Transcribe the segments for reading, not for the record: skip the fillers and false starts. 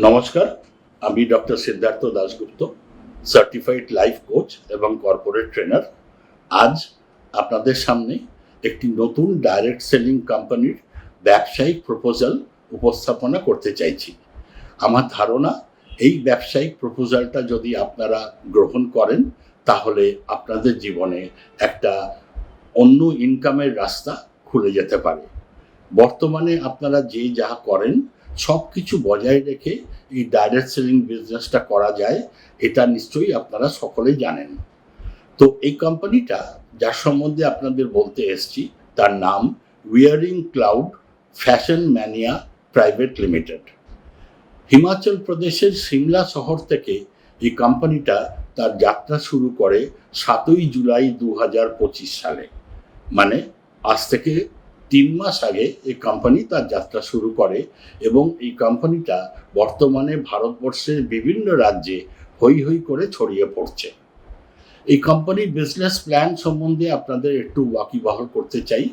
নমস্কার, আমি doctor Siddharth Dasgupta, certified life coach এবং কর্পোরেট ট্রেনার। আজ আপনাদের সামনে একটি নতুন ডাইরেক্ট সেলিং কোম্পানির ব্যবসায়িক প্রপোজাল উপস্থাপনা করতে চাইছি। আমার ধারণা এই ব্যবসায়িক প্রপোজালটা যদি আপনারা গ্রহণ করেন তাহলে আপনাদের জীবনে একটা অন্য ইনকামের রাস্তা খুলে যেতে পারে। বর্তমানে আপনারা যে যা করেন সব কিছু বজায় রেখে এই ডাইরেক্ট সেলিং বিজনেসটা করা যায়, এটা নিশ্চয়ই আপনারা সকলেই জানেন। তো এই কোম্পানিটা যার সম্বন্ধে আপনাদের বলতে এসছি তার নাম wearing cloud fashion mania private limited. Himachal প্রদেশের সিমলা শহর থেকে এই কোম্পানিটা তার যাত্রা শুরু করে 7ই জুলাই 2025 সালে, মানে আজ থেকে 3 মাস আগে এই কোম্পানি তার যাত্রা শুরু করে এবং এই কোম্পানিটা বর্তমানে ভারতবর্ষের বিভিন্ন রাজ্যে হৈ হৈ করে ছড়িয়ে পড়ছে। এই কোম্পানির বিজনেস প্ল্যান সম্বন্ধে আপনাদের একটু ওয়াকিবহাল করতে চাই।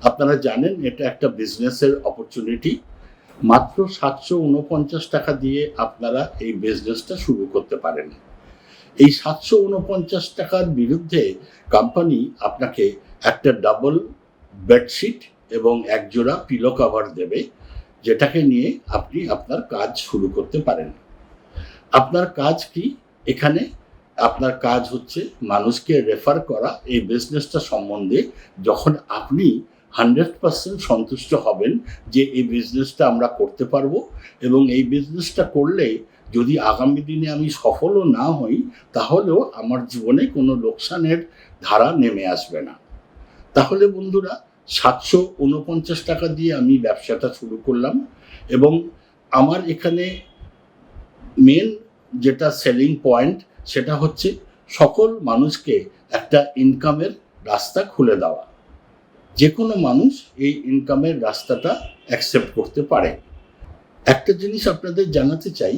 আপনারা জানেন এটা একটা বিজনেসের অপরচুনিটি। মাত্র 749 টাকা দিয়ে আপনারা এই বিজনেসটা শুরু করতে পারেন। এই 749 টাকার বিরুদ্ধে কোম্পানি আপনাকে একটা ডাবল বেডশিট এবং একজোড়া পিলো কভার দেবে, যেটাকে নিয়ে আপনি আপনার কাজ শুরু করতে পারেন। আপনার কাজ কি এখানে? আপনার কাজ হচ্ছে মানুষকে রেফার করা এই বিজনেসটা সম্বন্ধে। যখন আপনি 100% সন্তুষ্ট হবেন যে এই বিজনেসটা আমরা করতে পারবো এবং এই বিজনেসটা করলে যদি আগামী দিনে আমি সফলও না হই তাহলেও আমার জীবনে কোনো লোকসানের ধারা নেমে আসবে না, তাহলে বন্ধুরা 749 টাকা দিয়ে আমি ব্যবসাটা শুরু করলাম এবং আমার এখানে মেন যেটা সেলিং পয়েন্ট সেটা হচ্ছে সকল মানুষকে একটা ইনকামের রাস্তা খুলে দেওয়া। যে কোনো মানুষ এই ইনকামের রাস্তাটা অ্যাকসেপ্ট করতে পারে। একটা জিনিস আপনাদের জানাতে চাই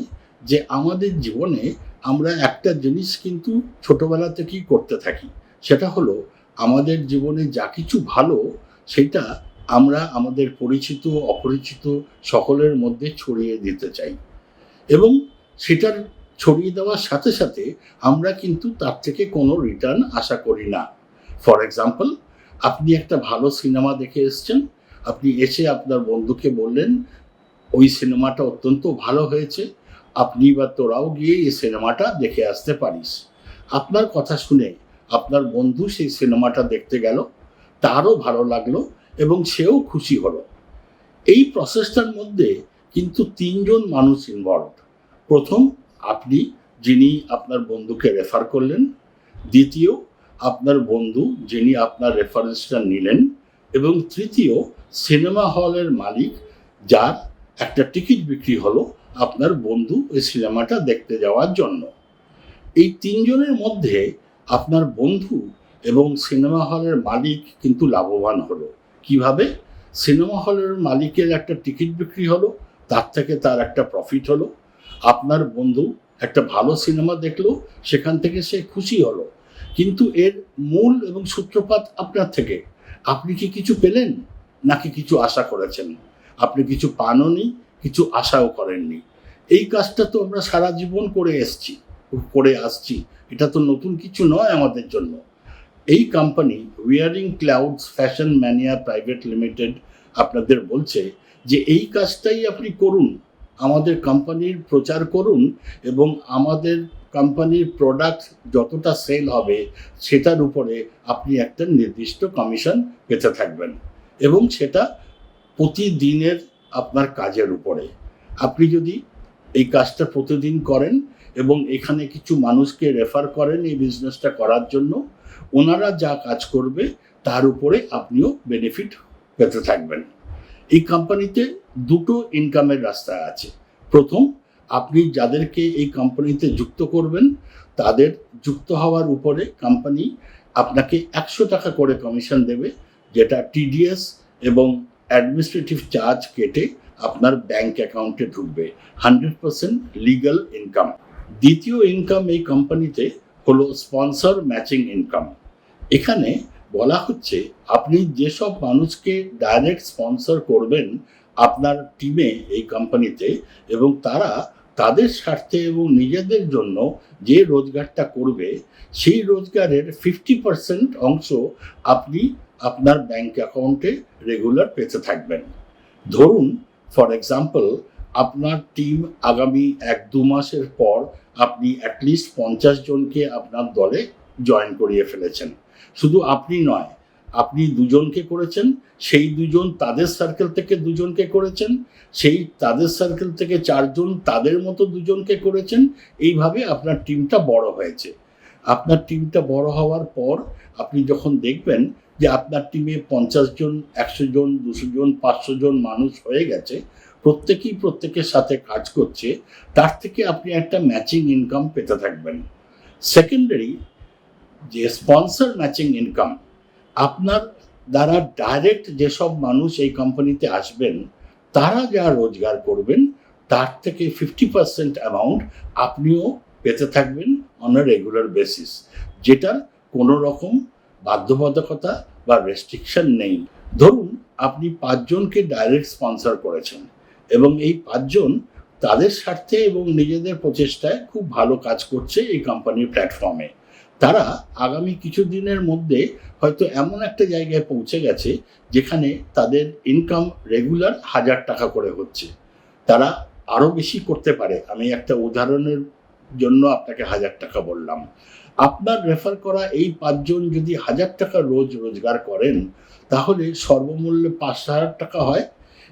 যে আমাদের জীবনে আমরা একটা জিনিস কিন্তু ছোটবেলা থেকেই করতে থাকি, সেটা হলো আমাদের জীবনে যা কিছু ভালো সেটা আমরা আমাদের পরিচিত অপরিচিত সকলের মধ্যে ছড়িয়ে দিতে চাই এবং সেটার ছড়িয়ে দেওয়ার সাথে সাথে আমরা কিন্তু তার থেকে কোনো রিটার্ন আশা করি না। ফর এক্সাম্পল, আপনি একটা ভালো সিনেমা দেখে এসছেন, আপনি এসে আপনার বন্ধুকে বললেন ওই সিনেমাটা অত্যন্ত ভালো হয়েছে, আপনি বা তোরাও গিয়ে এই সিনেমাটা দেখে আসতে পারিস। আপনার কথা শুনে আপনার বন্ধু সেই সিনেমাটা দেখতে গেল, তারও ভালো লাগলো এবং সেও খুশি হলো। এই প্রসেসটার মধ্যে কিন্তু 3জন মানুষ ইনভলভ। প্রথম, আপনি যিনি আপনার বন্ধুকে রেফার করলেন। দ্বিতীয়, আপনার বন্ধু যিনি আপনার রেফারেন্সটা নিলেন। এবং তৃতীয়, সিনেমা হলের মালিক যার একটা টিকিট বিক্রি হলো আপনার বন্ধু ওই সিনেমাটা দেখতে যাওয়ার জন্য। এই 3জনের মধ্যে আপনার বন্ধু এবং সিনেমা হলের মালিক কিন্তু লাভবান হলো। কিভাবে? সিনেমা হলের মালিকের একটা টিকিট বিক্রি হলো, তার থেকে তার একটা প্রফিট হলো। আপনার বন্ধু একটা ভালো সিনেমা দেখলো, সেখান থেকে সে খুশি হলো। কিন্তু এর মূল এবং সূত্রপাত আপনার থেকে। আপনি কি কিছু পেলেন নাকি কিছু আশা করেছেন? আপনি কিছু পানওনি, কিছু আশাও করেননি। এই কাজটা তো আমরা সারা জীবন করে আসছি, এটা তো নতুন কিছু নয় আমাদের জন্য। এই company wearing clouds fashion mania private limited আপনাদের বলছে যে এই কাজটাই আপনি করুন, আমাদের কোম্পানির প্রচার করুন এবং আমাদের কোম্পানির প্রোডাক্ট যতটা সেল হবে সেটার উপরে আপনি একটা নির্দিষ্ট কমিশন পেতে থাকবেন এবং সেটা প্রতিদিনের আপনার কাজের উপরে। আপনি যদি এই কাজটা প্রতিদিন করেন এবং এখানে কিছু মানুষকে রেফার করেন এই বিজনেসটা করার জন্য, ওনারা যা কাজ করবে তার উপরে আপনিও বেনিফিট পেতে থাকবেন। এই কোম্পানিতে 2টো ইনকামের রাস্তা আছে। প্রথম, আপনি যাদেরকে এই কোম্পানিতে যুক্ত করবেন তাদের যুক্ত হওয়ার উপরে কোম্পানি আপনাকে 100 টাকা করে কমিশন দেবে, যেটা টিডিএস এবং অ্যাডমিনিস্ট্রেটিভ চার্জ কেটে আপনার ব্যাংক অ্যাকাউন্টে ঢুকবে। 100% লিগ্যাল ইনকাম। দ্বিতীয় ইনকাম এই কোম্পানিতে হলো স্পন্সর ম্যাচিং ইনকাম। এখানে বলা হচ্ছে আপনি যেসব মানুষকে ডাইরেক্ট স্পন্সর করবেন আপনার টিমে এই কোম্পানিতে এবং তারা তাদের স্বার্থে এবং নিজেদের জন্য যে রোজগারটা করবে সেই রোজগারের 50% অংশ আপনি আপনার ব্যাংক অ্যাকাউন্টে রেগুলার পেতে থাকবেন। ধরুন ফর এক্সাম্পল, আপনার টিম আগামী 1-2 মাসের পর আপনি অ্যাটলিস্ট 50 জনকে আপনার দলে জয়েন করিয়ে ফেলেছেন। শুধু আপনি নয়, আপনি 2 জনকে করেছেন, সেই 2 জন তাদের সার্কেল থেকে 2 জনকে করেছেন, সেই তাদের সার্কেল থেকে 4 জন তাদের মতো 2 জনকে করেছেন। এইভাবে আপনার টিমটা বড় হয়েছে। আপনার টিমটা বড় হওয়ার পর আপনি যখন দেখবেন যে আপনার টিমে 50 জন, 100 জন, 200 জন, 500 জন মানুষ হয়ে গেছে, প্রত্যেকেই প্রত্যেকের সাথে কাজ করছে, তার থেকে আপনি একটা ম্যাচিং ইনকাম পেতে থাকবেন। সেকেন্ডারি যে স্পন্সর ম্যাচিং ইনকাম, আপনার দ্বারা ডাইরেক্ট যেসব মানুষ এই কোম্পানিতে আসবেন তারা যা রোজগার করবেন তার থেকে 50% অ্যামাউন্ট আপনিও পেতে থাকবেন অন আ রেগুলার বেসিস, যেটার কোনো রকম বাধ্যবাধকতা বা রেস্ট্রিকশন নেই। ধরুন আপনি 5 জনকে ডাইরেক্ট স্পন্সর করেছেন এবং এই 5 জন তাদের স্বার্থে এবং নিজেদের প্রচেষ্টায় খুব ভালো কাজ করছে এই কোম্পানির প্ল্যাটফর্মে। তারা আগামী কিছু দিনের মধ্যে হয়তো এমন একটা জায়গায় পৌঁছে গেছে যেখানে তাদের ইনকাম রেগুলার 1000 টাকা করে হচ্ছে। তারা আরও বেশি করতে পারে। আমি একটা উদাহরণের জন্য আপনাকে 1000 টাকা বললাম। আপনার রেফার করা এই 5 জন যদি 1000 টাকা রোজ রোজগার করেন তাহলে সর্বমূল্যে 5000 টাকা হয়।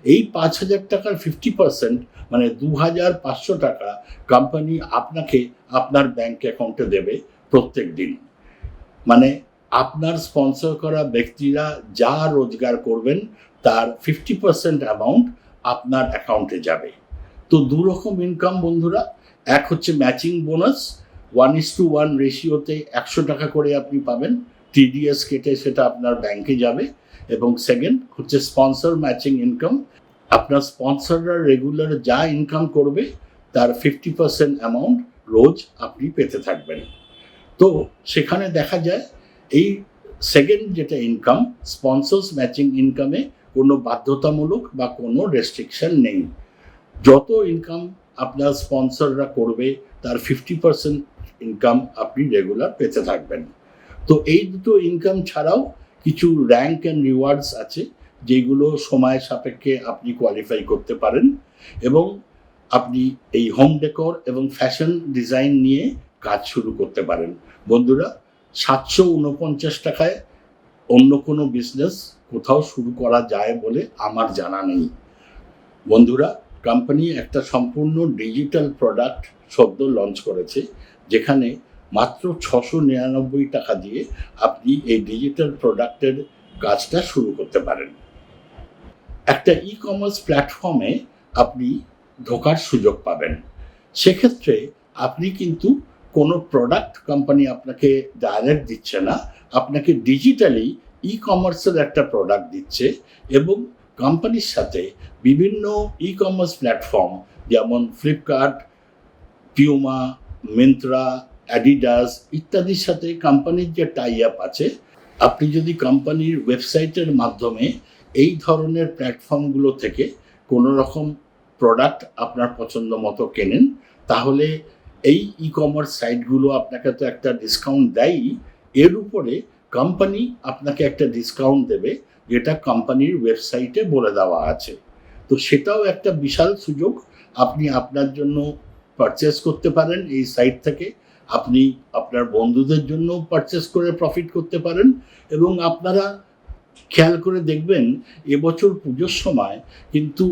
এই 5000 টাকার 50% মানে 2500 টাকা কোম্পানি আপনাকে আপনার ব্যাংক অ্যাকাউন্টে দেবে প্রত্যেক দিন। মানে আপনার স্পন্সর করা ব্যক্তিরা যা রোজগার করবেন তার 50% অ্যামাউন্ট আপনার অ্যাকাউন্টে যাবে। তো 2 রকম ইনকাম বন্ধুরা। এক হচ্ছে ম্যাচিং বোনাস, 1:1 রেশিওতে 100 টাকা করে আপনি পাবেন, টিডিএস কেটে সেটা আপনার ব্যাংকে যাবে। এবং সেকেন্ড হচ্ছে স্পন্সর ম্যাচিং ইনকাম, আপনার স্পন্সররা রেগুলার যা ইনকাম করবে তার 50% অ্যামাউন্ট রোজ আপনি পেতে থাকবেন। তো সেখানে দেখা যায় এই সেকেন্ড যেটা ইনকাম, স্পন্সর্স ম্যাচিং ইনকামে কোনো বাধ্যতামূলক বা কোনো রেস্ট্রিকশন নেই। যত ইনকাম আপনার স্পন্সররা করবে তার 50% ইনকাম আপনি রেগুলার পেতে থাকবেন। তো এই দুটো ইনকাম ছাড়াও কিছু র্যাঙ্ক অ্যান্ড রিওয়ার্ডস আছে যেগুলো সময় সাপেক্ষে আপনি কোয়ালিফাই করতে পারেন এবং আপনি এই হোম ডেকর এবং ফ্যাশন ডিজাইন নিয়ে কাজ শুরু করতে পারেন। বন্ধুরা, 749 টাকায় অন্য কোনো বিজনেস কোথাও শুরু করা যায় বলে আমার জানা নেই। বন্ধুরা, কোম্পানি একটা সম্পূর্ণ ডিজিটাল প্রোডাক্ট সদ্য লঞ্চ করেছে, যেখানে মাত্র 699 টাকা দিয়ে আপনি এই ডিজিটাল প্রোডাক্টের কাজটা শুরু করতে পারেন। একটা ই কমার্স প্ল্যাটফর্মে আপনি ঢোকার সুযোগ পাবেন। সেক্ষেত্রে আপনি কিন্তু কোনো প্রোডাক্ট কোম্পানি আপনাকে ডাইরেক্ট দিচ্ছে না, আপনাকে ডিজিটালি ই কমার্সের একটা প্রোডাক্ট দিচ্ছে এবং কোম্পানির সাথে বিভিন্ন ই কমার্স প্ল্যাটফর্ম যেমন ফ্লিপকার্ট, পিউমা, মিন্ত্রা, অ্যাডিডাস ইত্যাদির সাথে কোম্পানির যে টাই আপ আছে, আপনি যদি কোম্পানির ওয়েবসাইটের মাধ্যমে এই ধরনের প্ল্যাটফর্মগুলো থেকে কোনো রকম প্রোডাক্ট আপনার পছন্দ মতো কেনেন, তাহলে এই ই কমার্স সাইটগুলো আপনাকে তো একটা ডিসকাউন্ট দেয়ই, এর উপরে কোম্পানি আপনাকে একটা ডিসকাউন্ট দেবে যেটা কোম্পানির ওয়েবসাইটে বলে দেওয়া আছে। তো সেটাও একটা বিশাল সুযোগ। আপনি আপনার জন্য পারচেস করতে পারেন এই সাইট থেকে, আপনি আপনার বন্ধুদের জন্য পারচেস করে প্রফিট করতে পারেন এবং আপনারা খেয়াল করে দেখবেন এবছর পুজোর সময় কিন্তু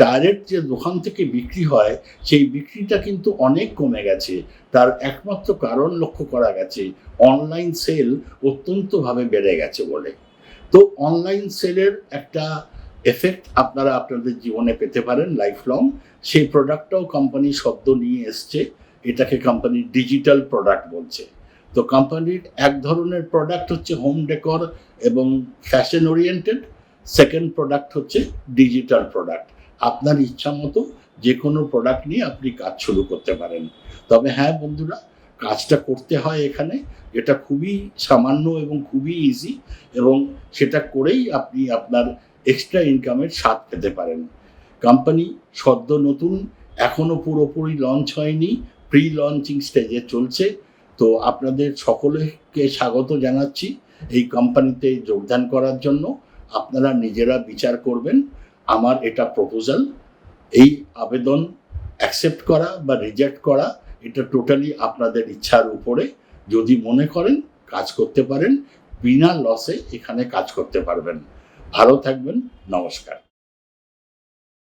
ডাইরেক্ট যে দোকান থেকে বিক্রি হয় সেই বিক্রিটা কিন্তু অনেক কমে গেছে। তার একমাত্র কারণ লক্ষ্য করা গেছে অনলাইন সেল অত্যন্তভাবে বেড়ে গেছে বলে। তো অনলাইন সেলের একটা এফেক্ট আপনারা আপনাদের জীবনে পেতে পারেন লাইফ লং। সেই প্রোডাক্টটাও কোম্পানি সদ্য নিয়ে এসছে, এটাকে কোম্পানি ডিজিটাল প্রোডাক্ট বলছে। তো কোম্পানির এক ধরনের প্রোডাক্ট হচ্ছে হোম ডেকর এবং ফ্যাশন ওরিয়েন্টেড, সেকেন্ড প্রোডাক্ট হচ্ছে ডিজিটাল প্রোডাক্ট। আপনার ইচ্ছা মতো যে কোনো প্রোডাক্ট নিয়ে আপনি কাজ শুরু করতে পারেন। তবে হ্যাঁ বন্ধুরা, কাজটা করতে হয় এখানে, এটা খুবই সামান্য এবং খুবই ইজি এবং সেটা করেই আপনি আপনার এক্সট্রা ইনকামের স্বাদ পেতে পারেন। কোম্পানি সদ্য নতুন এখনো পুরোপুরি লঞ্চ হয়নি, প্রি লঞ্চিং স্টেজে চলছে। তো আপনাদের সকলকে স্বাগত জানাচ্ছি এই কোম্পানিতে যোগদান করার জন্য। আপনারা নিজেরা বিচার করবেন। আমার এটা প্রপোজাল, এই আবেদন অ্যাকসেপ্ট করা বা রিজেক্ট করা এটা টোটালি আপনাদের ইচ্ছার উপরে। যদি মনে করেন কাজ করতে পারেন, বিনা লসে এখানে কাজ করতে পারবেন। ভালো থাকবেন, নমস্কার।